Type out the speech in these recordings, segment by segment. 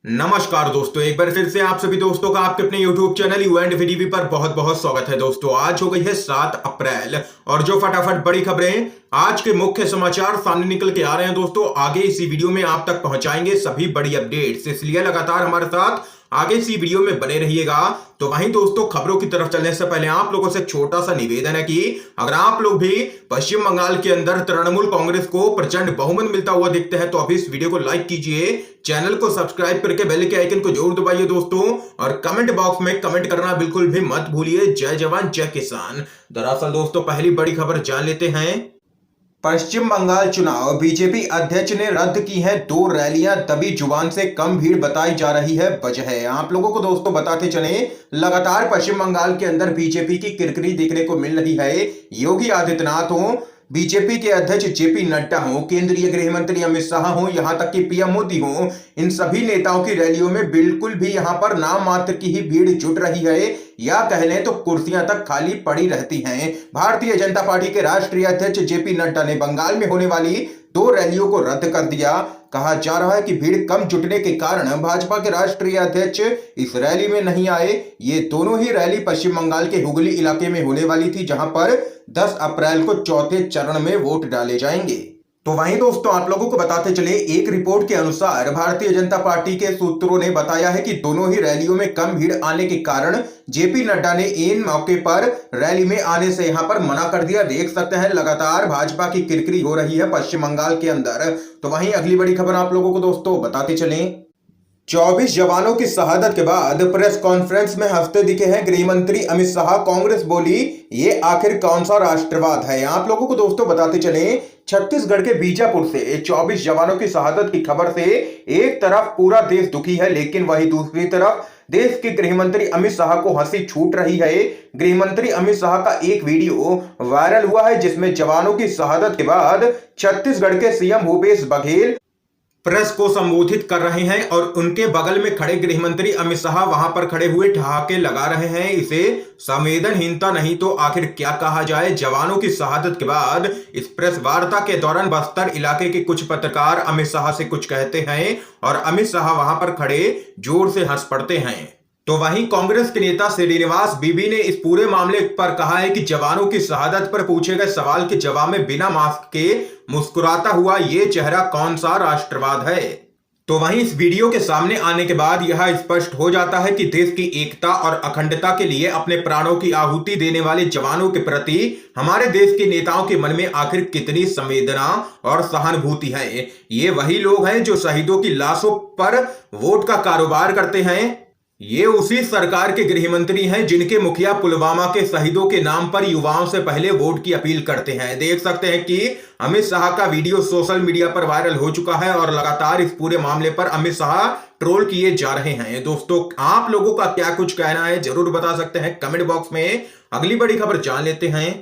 नमस्कार दोस्तों, एक बार फिर से आप सभी दोस्तों का आपके अपने YouTube channel you and TV पर बहुत बहुत स्वागत है। दोस्तों आज हो गई है 7 अप्रैल और जो फटाफट बड़ी खबरें आज के मुख्य समाचार सामने निकल के आ रहे हैं दोस्तों, आगे इसी वीडियो में आप तक पहुंचाएंगे सभी बड़ी अपडेट्स, इसलिए लगातार हमारे साथ आगे इसी वीडियो में बने रहिएगा। तो वहीं दोस्तों खबरों की तरफ चलने से पहले आप लोगों से एक छोटा सा निवेदन है कि अगर आप लोग भी पश्चिम बंगाल के अंदर तृणमूल कांग्रेस को प्रचंड बहुमत मिलता हुआ देखते हैं तो अभी इस वीडियो को लाइक कीजिए, चैनल को सब्सक्राइब करके बेल के आइकन को जरूर दबाइए दोस्तों, और कमेंट बॉक्स में कमेंट करना बिल्कुल भी मत भूलिए। जय जवान जय किसान। दरअसल दोस्तों पहली बड़ी खबर जान लेते हैं। पश्चिम बंगाल चुनाव बीजेपी अध्यक्ष ने रद्द की हैं 2 रैलियां, दबी जुबान से कम भीड़ बताई जा रही है वजह। आप लोगों को दोस्तों बताते चले, लगातार पश्चिम बंगाल के अंदर बीजेपी की किरकिरी देखने को मिल रही है। योगी आदित्यनाथ हो, बीजेपी के अध्यक्ष जेपी नड्डा हो, केंद्रीय गृह मंत्री अमित शाह हो, यहां तक कि पीएम मोदी हो, इन सभी नेताओं की रैलियों में बिल्कुल भी यहां पर नाम मात्र की ही भीड़ जुट रही है, या कह लें तो कुर्सियां तक खाली पड़ी रहती हैं। भारतीय जनता पार्टी के राष्ट्रीय अध्यक्ष जेपी नड्डा ने बंगाल में होने वाली 2 रैलियों को रद्द कर दिया। कहा जा रहा है कि भीड़ कम जुटने के कारण भाजपा के राष्ट्रीय अध्यक्ष इस रैली में नहीं आए। ये दोनों ही रैली पश्चिम बंगाल के हुगली इलाके में होने वाली थी, जहां पर 10 अप्रैल को चौथे चरण में वोट डाले जाएंगे। तो वहीं दोस्तों आप लोगों को बताते चले, एक रिपोर्ट के अनुसार भारतीय जनता पार्टी के सूत्रों ने बताया है कि दोनों ही रैलियों में कम भीड़ आने के कारण जेपी नड्डा ने इन मौके पर रैली में आने से यहां पर मना कर दिया। देख सकते हैं लगातार भाजपा की किरकिरी हो रही है पश्चिम बंगाल के अंदर। तो वहीं अगली बड़ी खबर आप लोगों को दोस्तों बताते चलें। 24 जवानों की शहादत के बाद प्रेस कॉन्फ्रेंस में हंसते दिखे हैं गृह मंत्री अमित शाह। कांग्रेस बोली ये आखिर कौन सा राष्ट्रवाद है। आप लोगों को दोस्तों बताते चले, छत्तीसगढ़ के बीजापुर से 24 जवानों की शहादत की खबर से एक तरफ पूरा देश दुखी है, लेकिन वहीं दूसरी तरफ देश के गृह मंत्री अमित शाह को हंसी छूट रही है। गृह मंत्री अमित शाह का एक वीडियो वायरल हुआ है जिसमें जवानों की शहादत के बाद छत्तीसगढ़ के सीएम भूपेश बघेल प्रेस को संबोधित कर रहे हैं और उनके बगल में खड़े गृह मंत्री अमित शाह वहां पर खड़े हुए ठहाके लगा रहे हैं। इसे संवेदनहीनता नहीं तो आखिर क्या कहा जाए। जवानों की शहादत के बाद इस प्रेस वार्ता के दौरान बस्तर इलाके के कुछ पत्रकार अमित शाह से कुछ कहते हैं और अमित शाह वहां पर खड़े जोर से हंस पड़ते हैं। तो वहीं कांग्रेस के नेता श्रीनिवास बीबी ने इस पूरे मामले पर कहा है कि जवानों की शहादत पर पूछे गए सवाल के जवाब में बिना मास्क के मुस्कुराता हुआ ये चेहरा कौन सा राष्ट्रवाद है। तो वहीं इस वीडियो के सामने आने के बाद यह स्पष्ट हो जाता है कि देश की एकता और अखंडता के लिए अपने प्राणों की आहुति देने वाले जवानों के प्रति हमारे देश के नेताओं के मन में आखिर कितनी संवेदना और सहानुभूति है। ये वही लोग हैं जो शहीदों की लाशों पर वोट का कारोबार करते हैं। ये उसी सरकार के गृह मंत्री हैं जिनके मुखिया पुलवामा के शहीदों के नाम पर युवाओं से पहले वोट की अपील करते हैं। देख सकते हैं कि अमित शाह का वीडियो सोशल मीडिया पर वायरल हो चुका है और लगातार इस पूरे मामले पर अमित शाह ट्रोल किए जा रहे हैं। दोस्तों आप लोगों का क्या कुछ कहना है जरूर बता सकते हैं कमेंट बॉक्स में। अगली बड़ी खबर जान लेते हैं।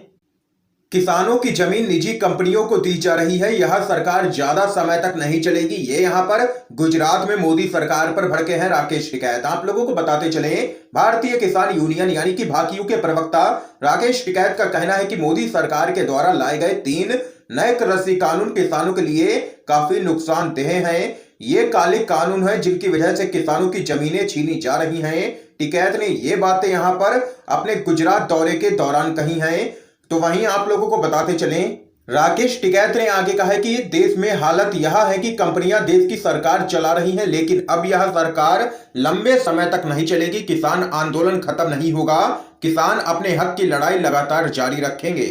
किसानों की जमीन निजी कंपनियों को दी जा रही है, यह सरकार ज्यादा समय तक नहीं चलेगी। ये यहां पर गुजरात में मोदी सरकार पर भड़के हैं राकेश टिकैत। आप लोगों को बताते चले, भारतीय किसान यूनियन यानी कि भाकियू के प्रवक्ता राकेश टिकैत का कहना है कि मोदी सरकार के द्वारा लाए गए 3 नए कृषि कानून किसानों के लिए काफी नुकसानदेह हैं। ये काले कानून है जिनकी वजह से किसानों की जमीनें छीनी जा रही हैं। टिकैत ने ये बातें यहां पर अपने गुजरात दौरे के दौरान कही हैं। तो वहीं आप लोगों को बताते चलें, राकेश टिकैत ने आगे कहा है कि देश में हालत यह है कि कंपनियां देश की सरकार चला रही हैं, लेकिन अब यह सरकार लंबे समय तक नहीं चलेगी। किसान आंदोलन खत्म नहीं होगा, किसान अपने हक की लड़ाई लगातार जारी रखेंगे।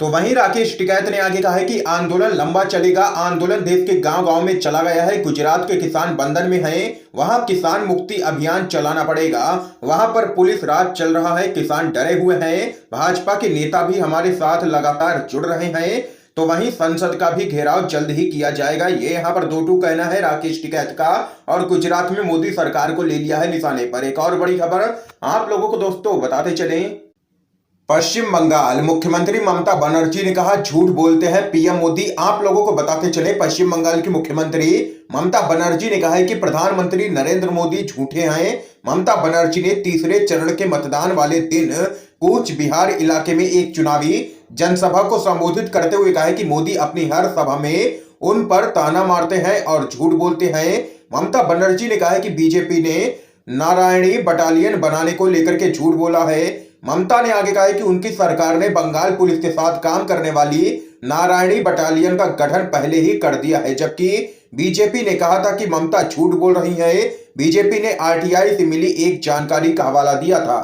तो वहीं राकेश टिकैत ने आगे कहा है कि आंदोलन लंबा चलेगा। आंदोलन देश के गांव-गांव में चला गया है। गुजरात के किसान बंधन में हैं, वहां किसान मुक्ति अभियान चलाना पड़ेगा। वहां पर पुलिस राज चल रहा है, किसान डरे हुए हैं। भाजपा के नेता भी हमारे साथ लगातार जुड़ रहे हैं। तो वहीं संसद का भी घेराव जल्द ही किया जाएगा। ये यहाँ पर 2 कहना है राकेश टिकैत का, और गुजरात में मोदी सरकार को ले लिया है निशाने पर। एक और बड़ी खबर आप लोगों को दोस्तों बताते चले, पश्चिम बंगाल मुख्यमंत्री ममता बनर्जी ने कहा झूठ बोलते हैं पीएम मोदी। आप लोगों को बताते चले, पश्चिम बंगाल की मुख्यमंत्री ममता बनर्जी ने कहा है कि प्रधानमंत्री नरेंद्र मोदी झूठे हैं। ममता बनर्जी ने तीसरे चरण के मतदान वाले दिन कूच बिहार इलाके में एक चुनावी जनसभा को संबोधित करते हुए कहा है कि मोदी अपनी हर सभा में उन पर ताना मारते हैं और झूठ बोलते हैं। ममता बनर्जी ने कहा है कि बीजेपी ने नारायणी बटालियन बनाने को लेकर के झूठ बोला है। ममता ने आगे कहा है कि उनकी सरकार ने बंगाल पुलिस के साथ काम करने वाली नारायणी बटालियन का गठन पहले ही कर दिया है, जबकि बीजेपी ने कहा था कि ममता झूठ बोल रही है। बीजेपी ने आरटीआई से मिली एक जानकारी का हवाला दिया था।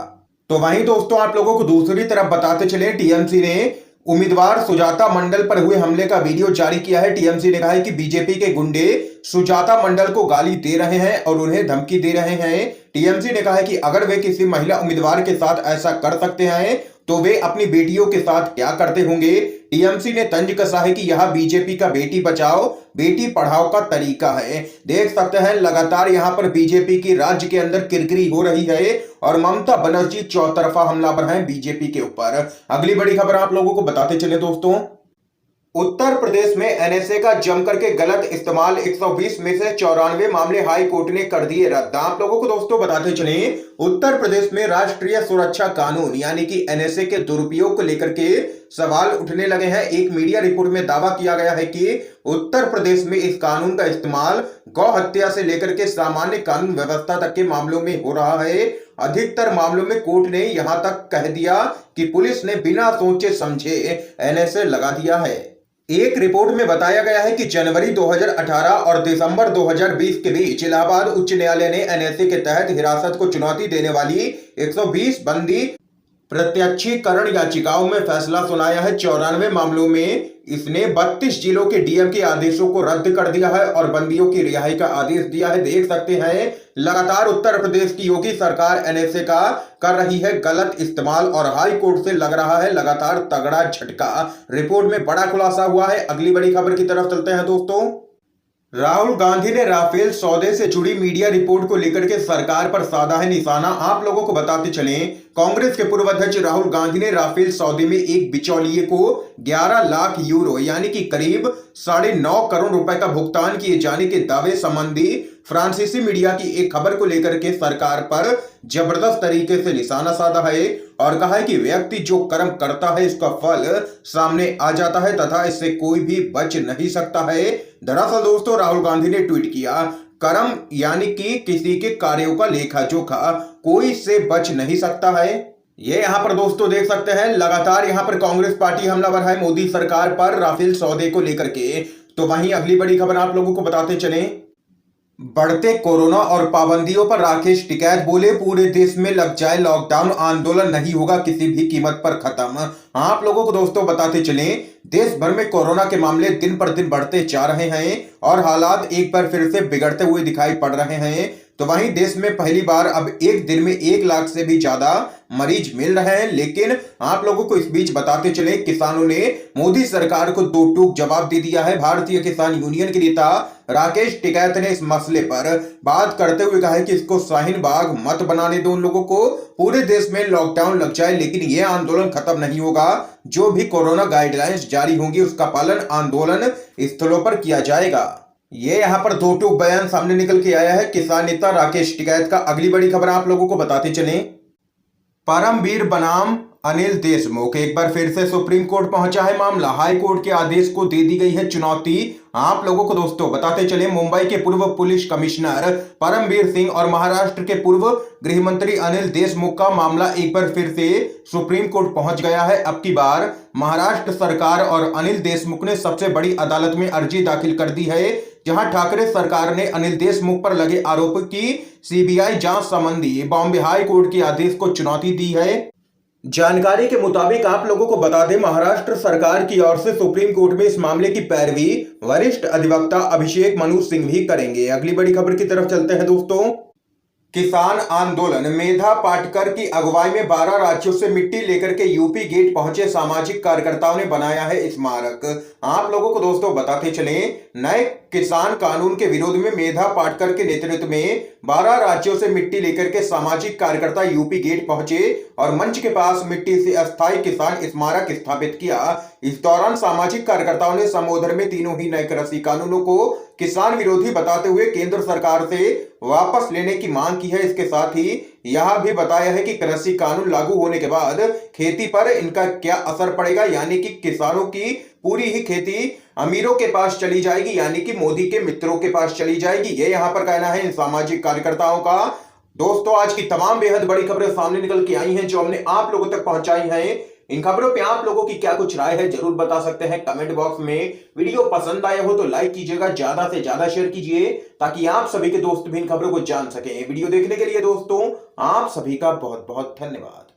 तो वहीं दोस्तों आप लोगों को दूसरी तरफ बताते चले, टीएमसी ने उम्मीदवार सुजाता मंडल पर हुए हमले का वीडियो जारी किया है। टीएमसी ने कहा है कि बीजेपी के गुंडे सुजाता मंडल को गाली दे रहे हैं और उन्हें धमकी दे रहे हैं। टीएमसी ने कहा है कि अगर वे किसी महिला उम्मीदवार के साथ ऐसा कर सकते हैं तो वे अपनी बेटियों के साथ क्या करते होंगे। टीएमसी ने तंज कसा है कि यह बीजेपी का बेटी बचाओ बेटी पढ़ाओ का तरीका है। देख सकते हैं लगातार यहां पर बीजेपी की राज्य के अंदर किरकिरी हो रही है और ममता बनर्जी चौतरफा हमलावर हैं बीजेपी के ऊपर। अगली बड़ी खबर आप लोगों को बताते चले दोस्तों, उत्तर प्रदेश में एनएसए का जमकर के गलत इस्तेमाल, 120 में से 94 मामले हाई कोर्ट ने कर दिए रद्द। आप लोगों को दोस्तों बताते चले, उत्तर प्रदेश में राष्ट्रीय सुरक्षा कानून यानी कि एनएसए के दुरुपयोग को लेकर के सवाल उठने लगे हैं। एक मीडिया रिपोर्ट में दावा किया गया है कि उत्तर प्रदेश में इस कानून का इस्तेमाल गौ हत्या से लेकर के सामान्य कानून व्यवस्था तक के मामलों में हो रहा है। अधिकतर मामलों में कोर्ट ने यहां तक कह दिया कि पुलिस ने बिना सोचे समझे एनएसए लगा दिया है। एक रिपोर्ट में बताया गया है कि जनवरी 2018 और दिसंबर 2020 के बीच इलाहाबाद उच्च न्यायालय ने एनएसए के तहत हिरासत को चुनौती देने वाली 120 बंदी प्रत्यक्षीकरण याचिकाओं में फैसला सुनाया है। 94 मामलों में इसने 32 जिलों के डीएम के आदेशों को रद्द कर दिया है और बंदियों की रिहाई का आदेश दिया है। देख सकते हैं लगातार उत्तर प्रदेश की योगी सरकार एनएसए का कर रही है गलत इस्तेमाल और हाई कोर्ट से लग रहा है लगातार तगड़ा झटका। रिपोर्ट में बड़ा खुलासा हुआ है। अगली बड़ी खबर की तरफ चलते हैं दोस्तों, राहुल गांधी ने राफेल सौदे से जुड़ी मीडिया रिपोर्ट को लेकर के सरकार पर साधा है निशाना। आप लोगों को बताते चलें, कांग्रेस के पूर्व अध्यक्ष राहुल गांधी ने राफेल सौदे में एक बिचौलिए को 11 लाख यूरो यानी कि करीब 9.5 करोड़ रुपए का भुगतान किए जाने के दावे संबंधी फ्रांसीसी मीडिया की एक खबर को लेकर के सरकार पर जबरदस्त तरीके से निशाना साधा है और कहा है कि व्यक्ति जो कर्म करता है इसका फल सामने आ जाता है तथा इससे कोई भी बच नहीं सकता है। दरअसल दोस्तों राहुल गांधी ने ट्वीट किया, कर्म यानी कि किसी के कार्यों का लेखा जोखा, कोई इससे बच नहीं सकता है। ये यहाँ पर दोस्तों देख सकते हैं लगातार यहाँ पर कांग्रेस पार्टी हमलावर है मोदी सरकार पर राफेल सौदे को लेकर के। तो वहीं अगली बड़ी खबर आप लोगों को बताते चलें, बढ़ते कोरोना और पाबंदियों पर राकेश टिकैत बोले पूरे देश में लग जाए लॉकडाउन, आंदोलन नहीं होगा किसी भी कीमत पर खत्म। आप लोगों को दोस्तों बताते चलें, देश भर में कोरोना के मामले दिन पर दिन बढ़ते जा रहे हैं और हालात एक बार फिर से बिगड़ते हुए दिखाई पड़ रहे हैं। तो वहीं देश में पहली बार अब एक दिन में 1 लाख से भी ज्यादा मरीज मिल रहे हैं। लेकिन आप लोगों को इस बीच बताते चले, किसानों ने मोदी सरकार को दो टूक जवाब दे दिया है। भारतीय किसान यूनियन के नेता राकेश टिकैत ने इस मसले पर बात करते हुए कहा है कि इसको शाहीन बाग मत बनाने दो उन लोगों को, पूरे देश में लॉकडाउन लग जाए लेकिन यह आंदोलन खत्म नहीं होगा। जो भी कोरोना गाइडलाइंस जारी होंगी उसका पालन आंदोलन स्थलों पर किया जाएगा। ये यहाँ पर दो टूक बयान सामने निकल के आया है किसान नेता राकेश टिकैत का। अगली बड़ी खबर आप लोगों को बताते चलें, परमवीर बनाम अनिल देशमुख एक बार फिर से सुप्रीम कोर्ट पहुंचा है मामला। हाई कोर्ट के आदेश को दे दी गई है चुनौती। आप लोगों को दोस्तों बताते चले, मुंबई के पूर्व पुलिस कमिश्नर परमवीर सिंह और महाराष्ट्र के पूर्व गृह मंत्री अनिल देशमुख का मामला एक बार फिर से सुप्रीम कोर्ट पहुंच गया है। अब की बार महाराष्ट्र सरकार और अनिल देशमुख ने सबसे बड़ी अदालत में अर्जी दाखिल कर दी है, जहां ठाकरे सरकार ने अनिल देशमुख पर लगे आरोप की सीबीआई जांच संबंधी बॉम्बे हाई कोर्ट के आदेश को चुनौती दी है। जानकारी के मुताबिक आप लोगों को बता दें, महाराष्ट्र सरकार की ओर से सुप्रीम कोर्ट में इस मामले की पैरवी वरिष्ठ अधिवक्ता अभिषेक मनु सिंह भी करेंगे। अगली बड़ी खबर की तरफ चलते हैं दोस्तों, किसान आंदोलन, मेधा पाटकर की अगुवाई में 12 राज्यों से मिट्टी लेकर के यूपी गेट पहुंचे सामाजिक कार्यकर्ताओं ने बनाया है स्मारक। आप लोगों को दोस्तों बताते चलें, नए किसान कानून के विरोध में मेधा पाटकर के नेतृत्व में 12 राज्यों से मिट्टी लेकर के सामाजिक कार्यकर्ता यूपी गेट पहुंचे और मंच के पास मिट्टी से अस्थायी किसान स्मारक स्थापित किया। इस दौरान सामाजिक कार्यकर्ताओं ने संबोधन में तीनों ही नए कृषि कानूनों को किसान विरोधी बताते हुए केंद्र सरकार से वापस लेने की मांग की है। इसके साथ ही यह भी बताया है कि कृषि कानून लागू होने के बाद खेती पर इनका क्या असर पड़ेगा, यानी कि किसानों की पूरी ही खेती अमीरों के पास चली जाएगी, यानी कि मोदी के मित्रों के पास चली जाएगी। ये यहां पर कहना है इन सामाजिक कार्यकर्ताओं का। दोस्तों, आज की तमाम बेहद बड़ी खबरें सामने निकल के आई हैं जो हमने आप लोगों तक पहुंचाई हैं। इन खबरों पे आप लोगों की क्या कुछ राय है जरूर बता सकते हैं कमेंट बॉक्स में। वीडियो पसंद आया हो तो लाइक कीजिएगा, ज्यादा से ज्यादा शेयर कीजिए ताकि आप सभी के दोस्त भी इन खबरों को जान सकें। वीडियो देखने के लिए दोस्तों आप सभी का बहुत बहुत धन्यवाद।